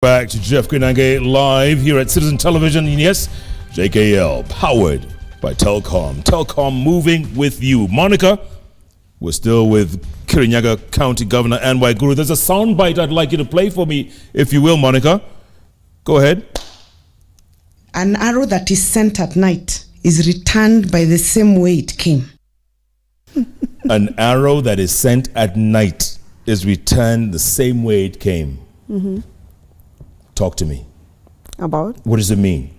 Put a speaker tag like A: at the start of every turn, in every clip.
A: Back to Jeff Koinange live here at Citizen Television. Yes, JKL, powered by Telcom. Telcom moving with you. Monica, we're still with Kirinyaga County Governor and Waiguru. There's a soundbite I'd like you to play for me, if you will, Monica. Go ahead.
B: An arrow that is sent at night is returned by the same way it came.
A: An arrow that is sent at night is returned the same way it came.
B: Mm-hmm.
A: Talk to me.
B: About?
A: What does it mean?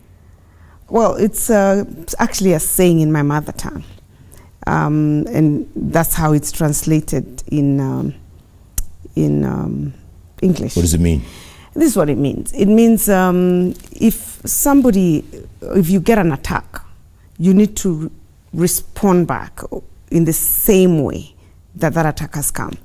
B: Well, it's actually a saying in my mother tongue. And that's how it's translated in English.
A: What does it mean?
B: This is what it means. It means if you get an attack, you need to respond back in the same way that that attack has come.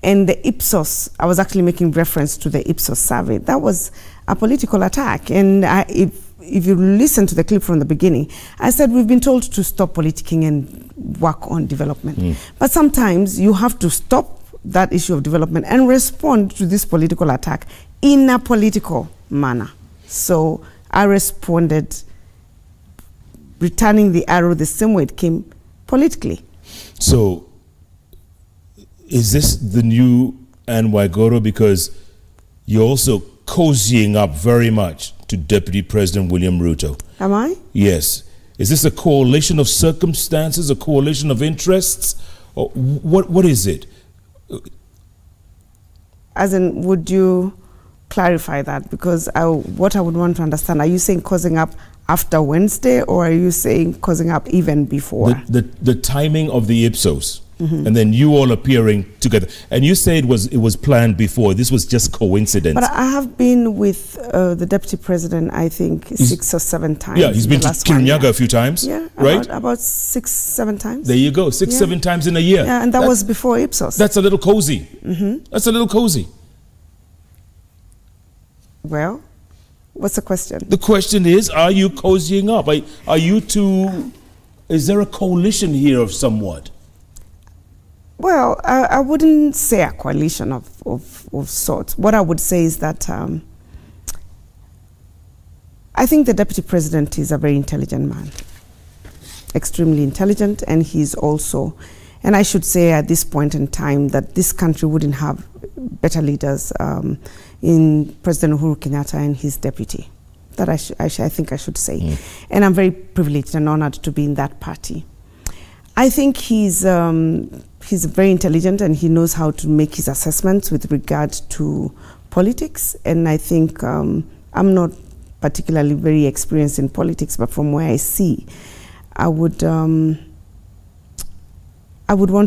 B: And the IPSOS, I was actually making reference to the IPSOS survey. That was a political attack. And if you listen to the clip from the beginning, I said we've been told to stop politicking and work on development. But sometimes you have to stop that issue of development and respond to this political attack in a political manner. So I responded, returning the arrow the same way it came politically.
A: So is this the new Anne Waiguru? Because you're also cozying up very much to Deputy President William Ruto.
B: Am I?
A: Yes. Is this a coalition of circumstances, a coalition of interests? Or what is it?
B: As in, would you clarify that? Because what I would want to understand, are you saying causing up after Wednesday, or are you saying causing up even before?
A: The timing of the IPSOS. And then you all appearing together. And you say it was planned before. This was just coincidence.
B: But I have been with the Deputy President, I think, 6 or 7 times.
A: Yeah, he's been to Kirinyaga a few times.
B: Yeah,
A: right?
B: About 6, 7 times.
A: There you go, 6, 7 times in a year.
B: Yeah, and that was before IPSOS.
A: That's a little cozy. That's a little cozy.
B: Well, what's the question?
A: The question is, are you cozying up? Are you two, is there a coalition here of somewhat?
B: Well, I wouldn't say a coalition of sorts. What I would say is that I think the Deputy President is a very intelligent man, extremely intelligent, and he's also, and I should say at this point in time that this country wouldn't have better leaders in President Uhuru Kenyatta and his deputy. That I think I should say. And I'm very privileged and honored to be in that party. I think he's very intelligent, and he knows how to make his assessments with regard to politics. And I think I'm not particularly very experienced in politics, but from where I see, I would want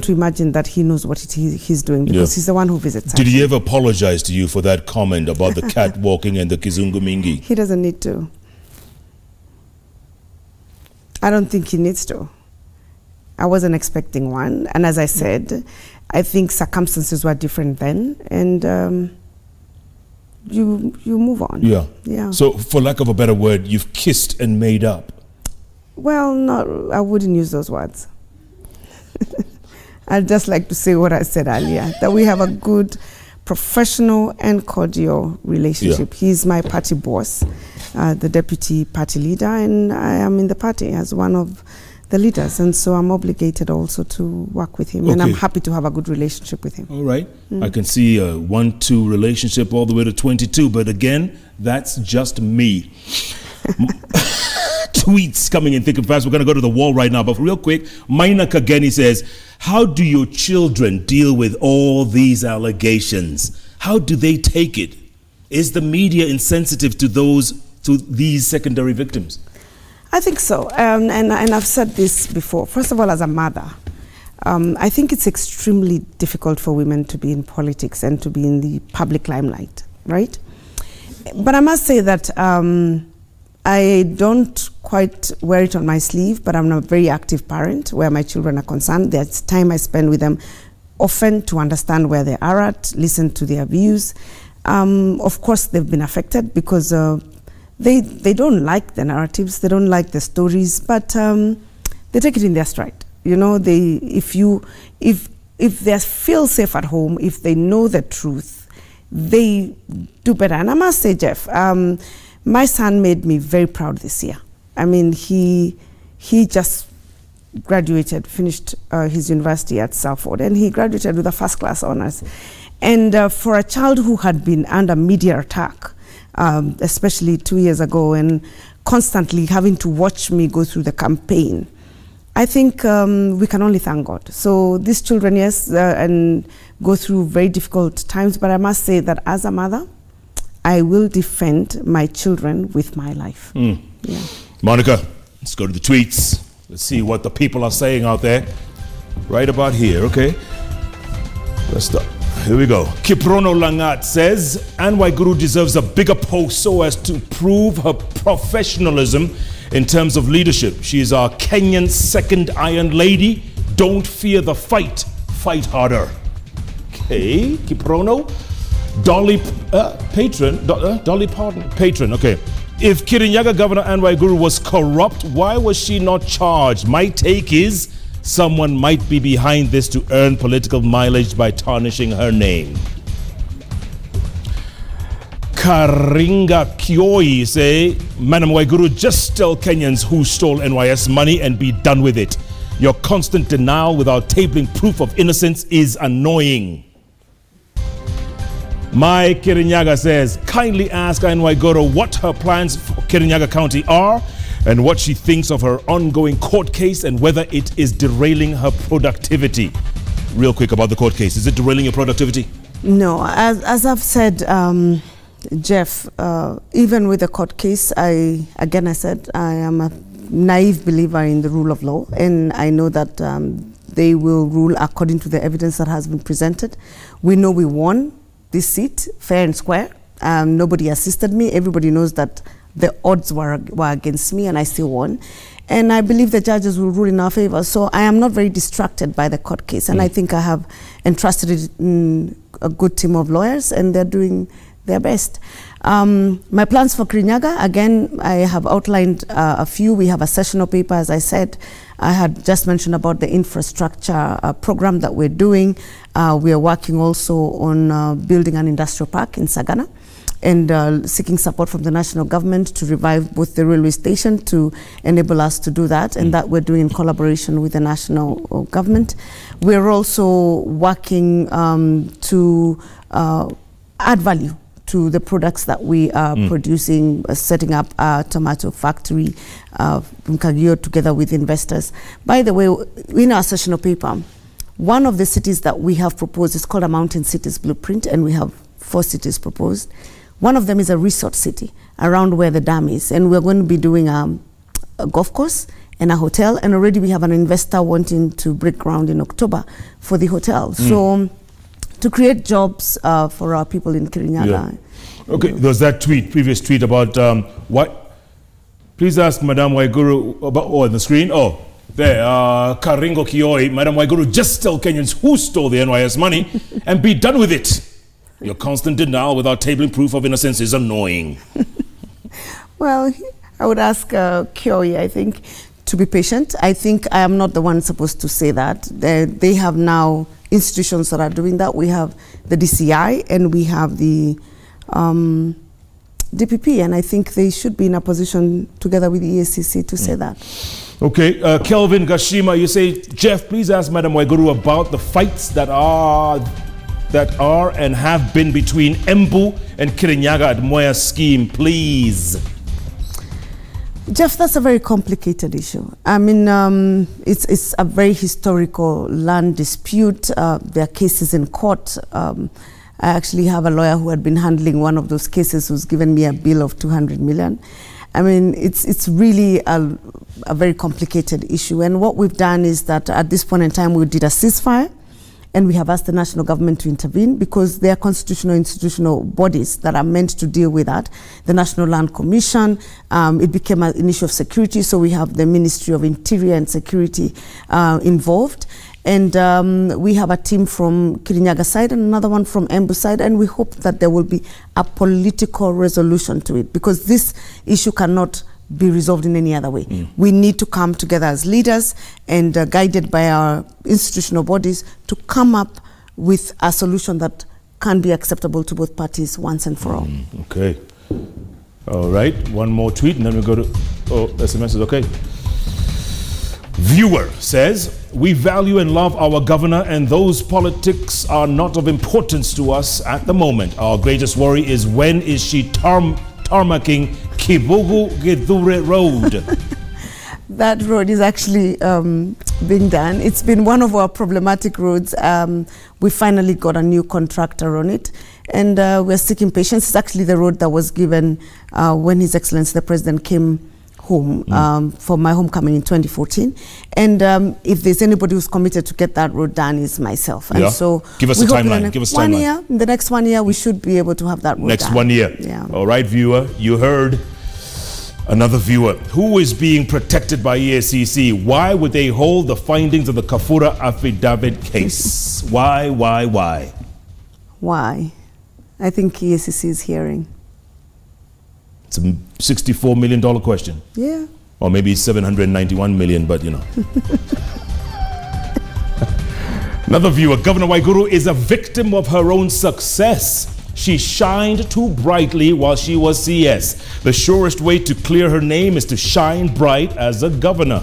B: to imagine that he knows what he's doing, because he's the one who visits.
A: Did he ever apologize to you for that comment about the cat walking and the kizungu mingi?
B: He doesn't need to. I don't think he needs to. I wasn't expecting one, and as I said, I think circumstances were different then, and you move on. Yeah. So, for lack of a better word, you've kissed and made up. Well, no, I wouldn't use those words. I'd just like to say what I said earlier, that we have a good, professional and cordial relationship. He's my party boss, the deputy party leader, and I am in the party as one of the leaders, and so I'm obligated also to work with him, and I'm happy to have a good relationship with him. All right. I can see a 1-2 relationship all the way to 22, but again, that's just me. Tweets coming in thick and fast. We're going to go to the wall right now, but real quick, Maina Kageni says, how do your children deal with all these allegations? How do they take it? Is the media insensitive to these secondary victims? I think so, and I've said this before. First of all, as a mother, I think it's extremely difficult for women to be in politics and to be in the public limelight, right? But I must say that I don't quite wear it on my sleeve, but I'm a very active parent where my children are concerned. There's time I spend with them often to understand where they are at, listen to their views. Of course, they've been affected because they don't like the narratives, they don't like the stories, but they take it in their stride. You know, if they feel safe at home, if they know the truth,
C: they do better. And I must say, Jeff, my son made me very proud this year. I mean, he just graduated, finished his university at Salford, and he graduated with a first-class honors. And for a child who had been under media attack, especially 2 years ago, and constantly having to watch me go through the campaign, I think we can only thank God. So these children, yes, and go through very difficult times, but I must say that as a mother, I will defend my children with my life. Yeah.
A: Monica, let's go to the tweets. Let's see what the people are saying out there. Right about here, okay? Let's start. Here we go. Kiprono Langat says, Anne Waiguru deserves a bigger post so as to prove her professionalism in terms of leadership. She is our Kenyan second Iron Lady. Don't fear the fight. Fight harder. Okay, Kiprono. Dolly Patron, okay. If Kirinyaga Governor Anne Waiguru was corrupt, why was she not charged? My take is someone might be behind this to earn political mileage by tarnishing her name. Karinga Kioi say, Madam Waiguru, just tell Kenyans who stole NYS money and be done with it. Your constant denial without tabling proof of innocence is annoying. My Kirinyaga says, kindly ask Anne Waiguru what her plans for Kirinyaga County are and what she thinks of her ongoing court case and whether it is derailing her productivity. Real quick about the court case. Is it derailing your productivity?
C: No, as I've said, Jeff, even with the court case, I said I am a naive believer in the rule of law, and I know that they will rule according to the evidence that has been presented. We know we won this seat fair and square. Nobody assisted me. Everybody knows that the odds were against me, and I still won. And I believe the judges will rule in our favor. So I am not very distracted by the court case, and I think I have entrusted it in a good team of lawyers, and they're doing their best. My plans for Kirinyaga, again, I have outlined a few. We have a sessional paper, as I said. I had just mentioned about the infrastructure program that we're doing. We are working also on building an industrial park in Sagana, and seeking support from the national government to revive both the railway station to enable us to do that, and that we're doing in collaboration with the national government. We're also working to add value to the products that we are producing, setting up a tomato factory in Kagio together with investors. By the way, in our sessional paper, one of the cities that we have proposed is called a Mountain Cities Blueprint, and we have 4 cities proposed. One of them is a resort city around where the dam is, and we're going to be doing a golf course and a hotel, and already we have an investor wanting to break ground in October for the hotel. So to create jobs for our people in Kirinyaga.
A: Yeah. Okay, there was that previous tweet about what? Please ask Madam Waiguru about, on the screen. Oh, there, Karingo Kioi, Madam Waiguru, just tell Kenyans who stole the NYS money and be done with it. Your constant denial without tabling proof of innocence is annoying.
C: Well, I would ask Kioi, I think, to be patient. I think I am not the one supposed to say that. They have now institutions that are doing that. We have the DCI and we have the DPP, and I think they should be in a position together with the EACC to say that.
A: Okay, Kelvin Gashima, you say, Jeff, please ask Madam Waiguru about the fights that are and have been between Embu and Kirinyaga at Moya scheme, please.
C: Jeff, that's a very complicated issue. I mean, it's a very historical land dispute. There are cases in court. I actually have a lawyer who had been handling one of those cases who's given me a bill of 200 million. I mean, it's really a very complicated issue. And what we've done is that at this point in time, we did a ceasefire, and we have asked the national government to intervene because there are constitutional institutional bodies that are meant to deal with that. The National Land Commission, it became an issue of security, so we have the Ministry of Interior and Security involved. And we have a team from Kirinyaga side and another one from Embu side, and we hope that there will be a political resolution to it, because this issue cannot be resolved in any other way. We need to come together as leaders and guided by our institutional bodies to come up with a solution that can't be acceptable to both parties once and for all.
A: Okay. All right. One more tweet, and then we go to SMSs. Okay. Viewer says, we value and love our governor, and those politics are not of importance to us at the moment. Our greatest worry is when is she tarmacking Kibugu Githure Road?
C: That road is actually being done. It's been one of our problematic roads. We finally got a new contractor on it, and we're seeking patience. It's actually the road that was given when His Excellency the President came home for my homecoming in 2014. And if there's anybody who's committed to get that road done, is myself. And so
A: give us a timeline. Give us a timeline.
C: In the next 1 year, we should be able to have that road
A: next
C: done.
A: 1 year.
C: Yeah.
A: All right, viewer, you heard. Another viewer, who is being protected by EACC? Why would they hold the findings of the Kafura affidavit case? Why?
C: Why? I think EACC is hearing.
A: It's a $64 million question.
C: Yeah.
A: Or maybe 791 million, but you know. Another viewer, Governor Waiguru is a victim of her own success. She shined too brightly while she was CS. The surest way to clear her name is to shine bright as a governor.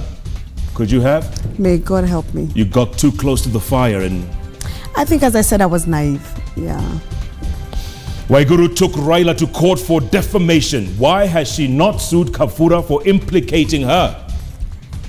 A: Could you have?
C: May God help me.
A: You got too close to the fire and...
C: I think, as I said, I was naive. Yeah.
A: Waiguru took Raila to court for defamation. Why has she not sued Kafura for implicating her?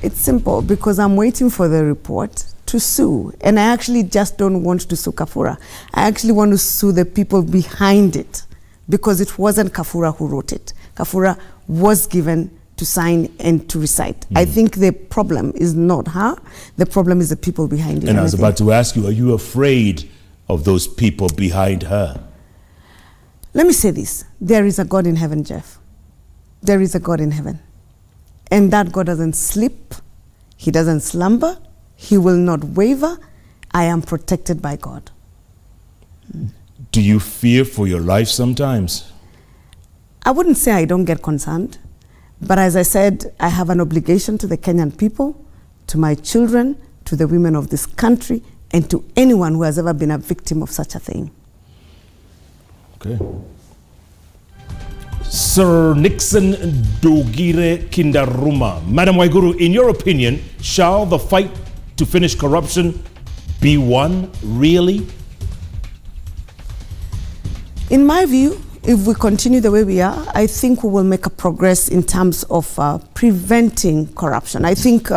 C: It's simple, because I'm waiting for the report to sue. And I actually just don't want to sue Kafura. I actually want to sue the people behind it, because it wasn't Kafura who wrote it. Kafura was given to sign and to recite. I think the problem is not her. The problem is the people behind it.
A: And I was about to ask you, are you afraid of those people behind her?
C: Let me say this. There is a God in heaven, Jeff. There is a God in heaven. And that God doesn't sleep. He doesn't slumber. He will not waver. I am protected by God.
A: Do you fear for your life sometimes?
C: I wouldn't say I don't get concerned. But as I said, I have an obligation to the Kenyan people, to my children, to the women of this country, and to anyone who has ever been a victim of such a thing.
A: Okay. Sir Nixon Dogire Kindaruma. Madam Waiguru, in your opinion, shall the fight to finish corruption be won, really?
C: In my view, if we continue the way we are, I think we will make a progress in terms of preventing corruption. I think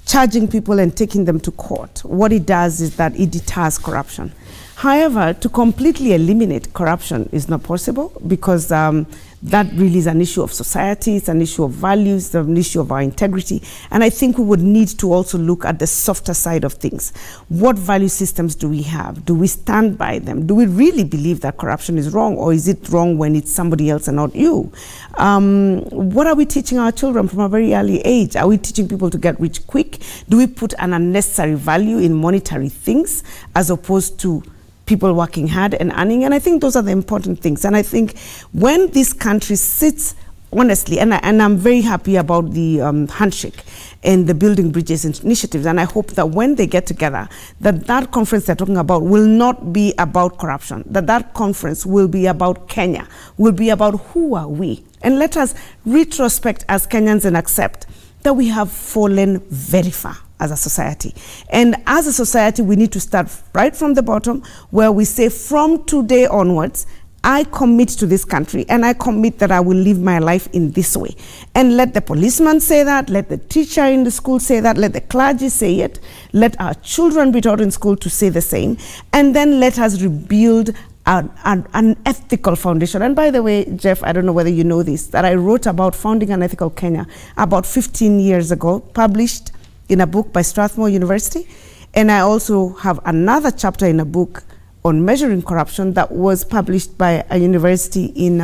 C: charging people and taking them to court, what it does is that it deters corruption. However, to completely eliminate corruption is not possible, because that really is an issue of society, it's an issue of values, it's an issue of our integrity. And I think we would need to also look at the softer side of things. What value systems do we have? Do we stand by them? Do we really believe that corruption is wrong, or is it wrong when it's somebody else and not you? What are we teaching our children from a very early age? Are we teaching people to get rich quick? Do we put an unnecessary value in monetary things as opposed to people working hard and earning? And I think those are the important things. And I think when this country sits honestly, and I'm very happy about the handshake and the building bridges initiatives, and I hope that when they get together, that conference they're talking about will not be about corruption, that conference will be about Kenya, will be about who are we. And let us retrospect as Kenyans and accept that we have fallen very far as a society. And as a society, we need to start right from the bottom, where we say, from today onwards, I commit to this country, and I commit that I will live my life in this way. And let the policeman say that, let the teacher in the school say that, let the clergy say it, let our children be taught in school to say the same, and then let us rebuild an ethical foundation. And by the way, Jeff, I don't know whether you know this, that I wrote about founding an ethical Kenya about 15 years ago, published in a book by Strathmore University. And I also have another chapter in a book on measuring corruption that was published by a university in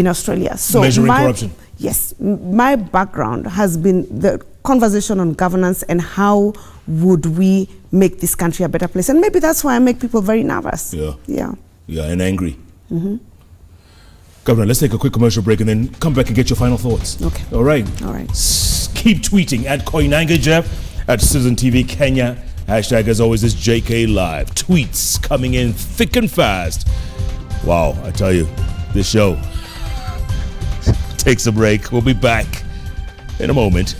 C: Australia. So
A: measuring corruption?
C: Yes. My background has been the conversation on governance and how would we make this country a better place. And maybe that's why I make people very nervous.
A: Yeah.
C: Yeah.
A: Yeah, and angry. Governor, let's take a quick commercial break and then come back and get your final thoughts.
C: Okay.
A: All right.
C: All right.
A: Keep tweeting at Koinange Jeff, at Citizen TV Kenya, Hashtag, as always, is JK Live. Tweets coming in thick and fast. Wow, I tell you, this show takes a break. We'll be back in a moment.